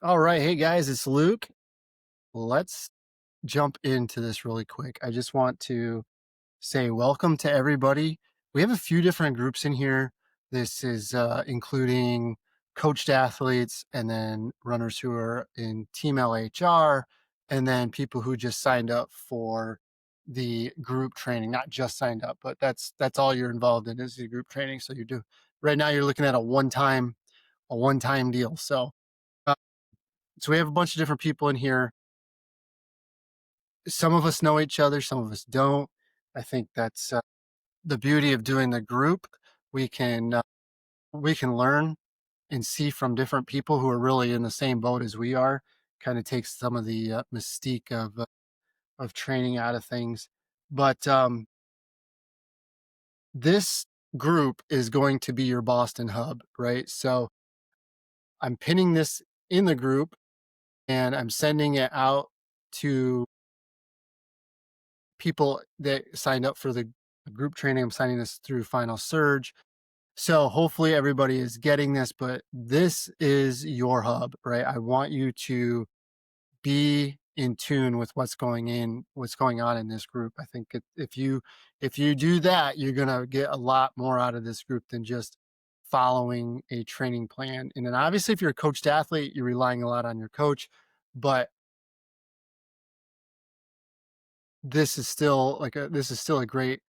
All right. Hey guys, it's Luke. Let's jump into this really quick. I just want to say welcome to everybody. We have a few different groups in here. This is including coached athletes and then runners who are in Team LHR, and then people who just signed up for the group training, not just signed up, but that's all you're involved in is the group training. So you do right now you're looking at a one time deal. So we have a bunch of different people in here. Some of us know each other, some of us don't. I think that's the beauty of doing the group. We can we can learn and see from different people who are really in the same boat as we are. Kind of takes some of the mystique of training out of things. But this group is going to be your Boston hub, right? So I'm pinning this in the group and I'm sending it out to people that signed up for the group training. I'm signing this through Final Surge. So hopefully everybody is getting this, but this is your hub, right? I want you to be in tune with what's going on in this group. I think if you do that, you're gonna get a lot more out of this group than just following a training plan. And then obviously if you're a coached athlete, you're relying a lot on your coach, but this is still a great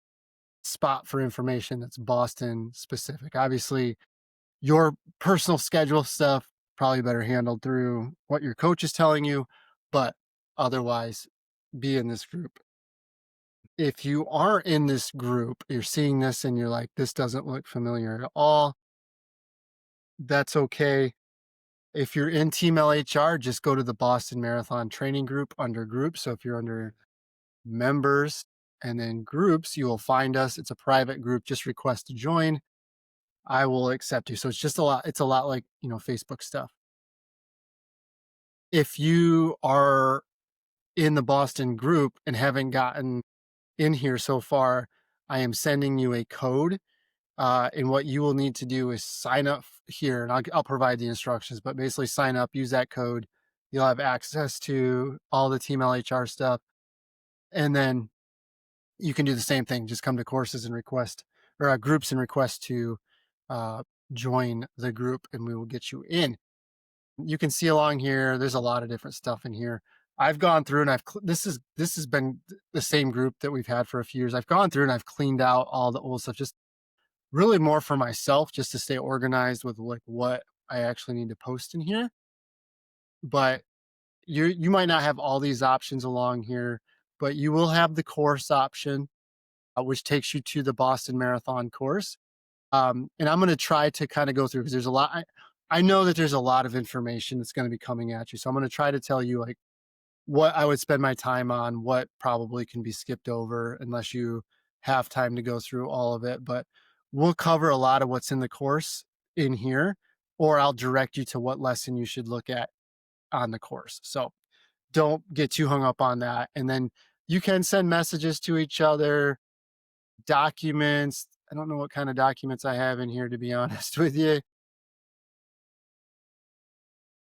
spot for information that's Boston specific. Obviously, your personal schedule stuff probably better handled through what your coach is telling you, but otherwise, be in this group. If you are in this group, you're seeing this and you're like, this doesn't look familiar at all. That's okay. If you're in Team LHR, just go to the Boston Marathon Training Group under groups. So if you're under members and then groups, you will find us. It's a private group. Just request to join. I will accept you. So it's a lot like, Facebook stuff. If you are in the Boston group and haven't gotten in here so far, I am sending you a code. And what you will need to do is sign up here, and I'll provide the instructions, but basically sign up, use that code. You'll have access to all the Team LHR stuff. And then you can do the same thing. Just come to courses and request, or groups and request to uh, join the group, and we will get you in. You can see along here, there's a lot of different stuff in here. I've gone through and this has been the same group that we've had for a few years. I've gone through and I've cleaned out all the old stuff, just really more for myself, just to stay organized with like what I actually need to post in here. But you might not have all these options along here, but you will have the course option, which takes you to the Boston Marathon course. And I'm going to try to kind of go through because there's a lot. I know that there's a lot of information that's going to be coming at you. So I'm going to try to tell you like what I would spend my time on, what probably can be skipped over unless you have time to go through all of it. But we'll cover a lot of what's in the course in here, or I'll direct you to what lesson you should look at on the course. So don't get too hung up on that. And then you can send messages to each other, documents. I don't know what kind of documents I have in here, to be honest with you.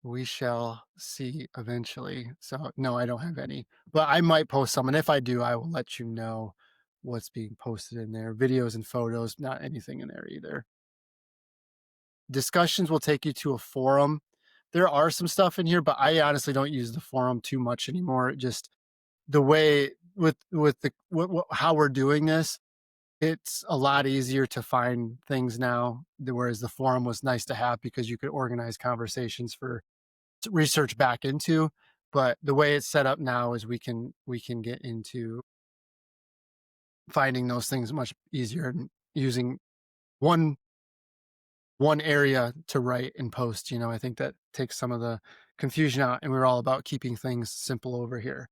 We shall see eventually. So, no, I don't have any, but I might post some. And if I do, I will let you know what's being posted in there. Videos and photos, not anything in there either. Discussions will take you to a forum. There are some stuff in here, but I honestly don't use the forum too much anymore. It just the way with how we're doing this, it's a lot easier to find things now. Whereas the forum was nice to have because you could organize conversations for research back into. But the way it's set up now is we can get into finding those things much easier and using one one area to write and post. I think that takes some of the confusion out, and we're all about keeping things simple over here.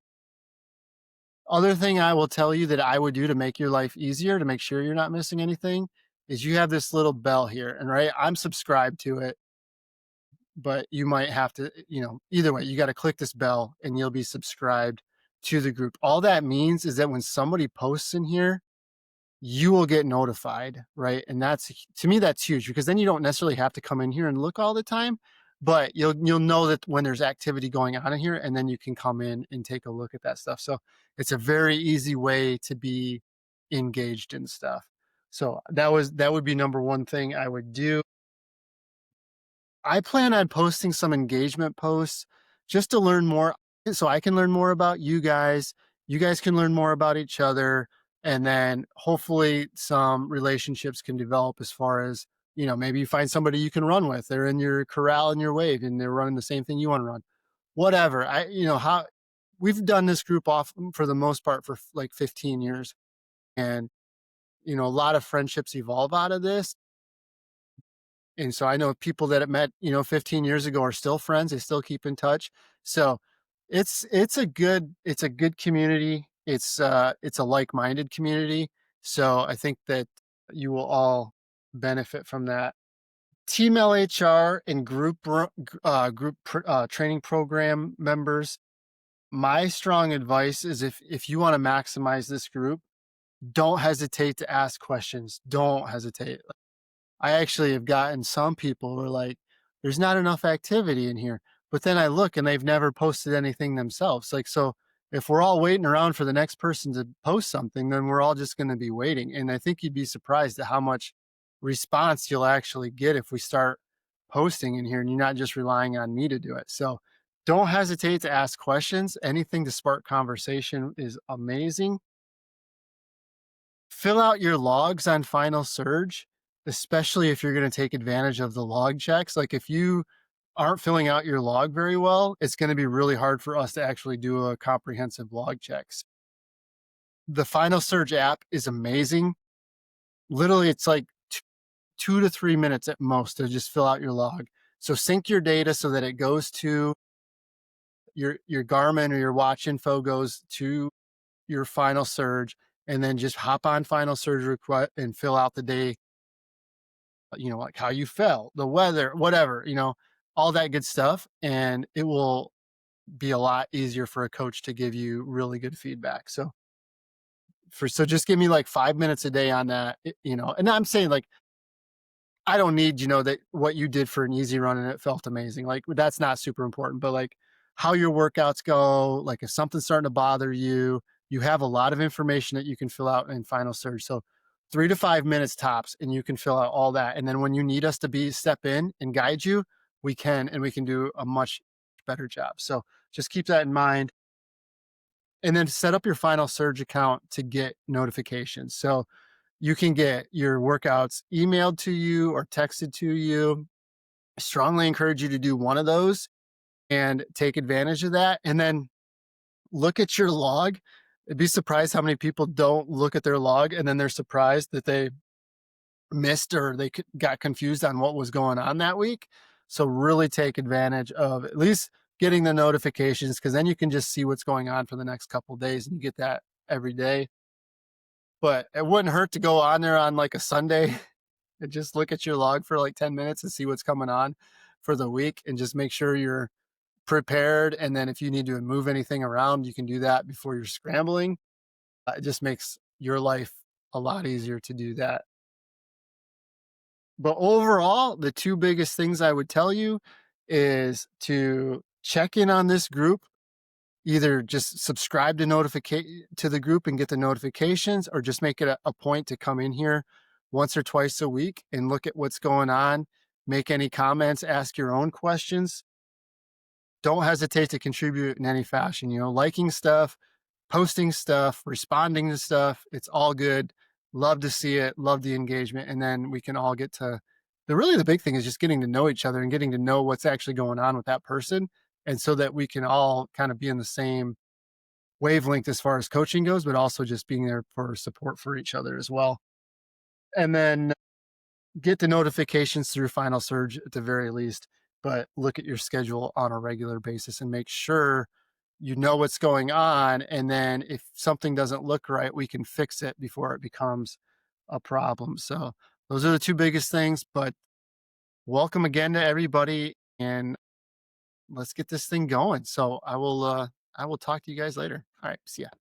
Other thing I will tell you that I would do to make your life easier, to make sure you're not missing anything, is you have this little bell here, and right, I'm subscribed to it, but you might have to, either way, you got to click this bell and you'll be subscribed to the group. All that means is that when somebody posts in here, you will get notified, right? And to me, that's huge because then you don't necessarily have to come in here and look all the time. but you'll know that when there's activity going on in here, and then you can come in and take a look at that stuff. So it's a very easy way to be engaged in stuff. So that would be number one thing I would do. I plan on posting some engagement posts just to learn more so I can learn more about you guys. You guys can learn more about each other. And then hopefully some relationships can develop as far as, maybe you find somebody you can run with. They're in your corral and your wave and they're running the same thing you want to run. Whatever. How we've done this group off for the most part for like 15 years. And, a lot of friendships evolve out of this. And so I know people that have met, 15 years ago are still friends. They still keep in touch. So it's a good community. It's a like-minded community. So I think that you will all benefit from that. Team LHR and training program members. My strong advice is if you want to maximize this group, don't hesitate to ask questions. Don't hesitate. I actually have gotten some people who are like, there's not enough activity in here. But then I look and they've never posted anything themselves. Like, so if we're all waiting around for the next person to post something, then we're all just going to be waiting. And I think you'd be surprised at how much response you'll actually get if we start posting in here and you're not just relying on me to do it. So don't hesitate to ask questions. Anything to spark conversation is amazing. Fill out your logs on Final Surge, especially if you're going to take advantage of the log checks. Like if you aren't filling out your log very well, it's going to be really hard for us to actually do a comprehensive log checks. The Final Surge app is amazing. Literally, it's like 2 to 3 minutes at most to just fill out your log. So sync your data so that it goes to your Garmin, or your watch info goes to your Final Surge, and then just hop on Final Surge request and fill out the day, like how you felt, the weather, whatever, all that good stuff. And it will be a lot easier for a coach to give you really good feedback. So just give me like 5 minutes a day on that, and I'm saying like, I don't need, that what you did for an easy run and it felt amazing. Like that's not super important, but like how your workouts go, like if something's starting to bother you, you have a lot of information that you can fill out in Final Surge. So 3 to 5 minutes tops, and you can fill out all that. And then when you need us to step in and guide you, we can, and we can do a much better job. So just keep that in mind. And then set up your Final Surge account to get notifications. So you can get your workouts emailed to you or texted to you. I strongly encourage you to do one of those and take advantage of that. And then look at your log. It'd be surprised how many people don't look at their log, and then they're surprised that they missed or they got confused on what was going on that week. So really take advantage of at least getting the notifications, because then you can just see what's going on for the next couple of days, and you get that every day. But it wouldn't hurt to go on there on like a Sunday and just look at your log for like 10 minutes and see what's coming on for the week, and just make sure you're prepared. And then if you need to move anything around, you can do that before you're scrambling. It just makes your life a lot easier to do that. But overall, the two biggest things I would tell you is to check in on this group. Either just subscribe to the group and get the notifications, or just make it a point to come in here once or twice a week and look at what's going on, make any comments, ask your own questions. Don't hesitate to contribute in any fashion, liking stuff, posting stuff, responding to stuff. It's all good. Love to see it, love the engagement. And then we can all get to the big thing is just getting to know each other and getting to know what's actually going on with that person. And so that we can all kind of be in the same wavelength as far as coaching goes, but also just being there for support for each other as well. And then get the notifications through Final Surge at the very least, but look at your schedule on a regular basis and make sure you know what's going on. And then if something doesn't look right, we can fix it before it becomes a problem. So those are the two biggest things. But welcome again to everybody, and let's get this thing going. So I will talk to you guys later. All right, see ya.